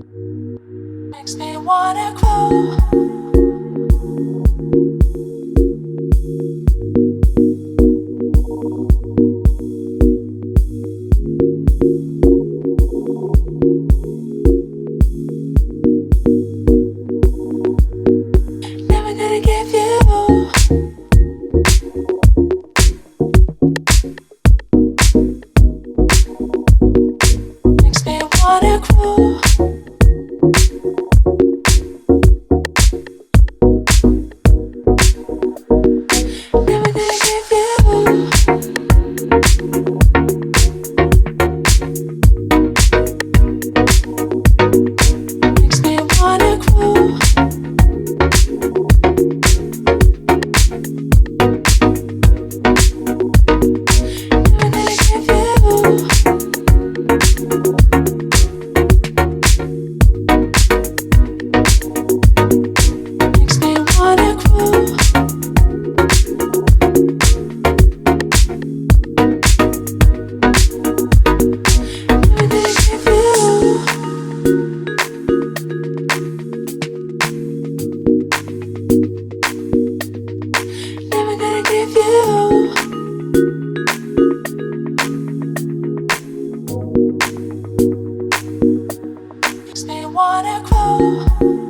Makes me wanna grow. Never gonna give you. Makes me wanna grow. Never gonna give you. Makes me wanna grow. Never gonna give you. Makes me wanna grow. Never gonna give you. Never gonna give you. Makes me wanna grow.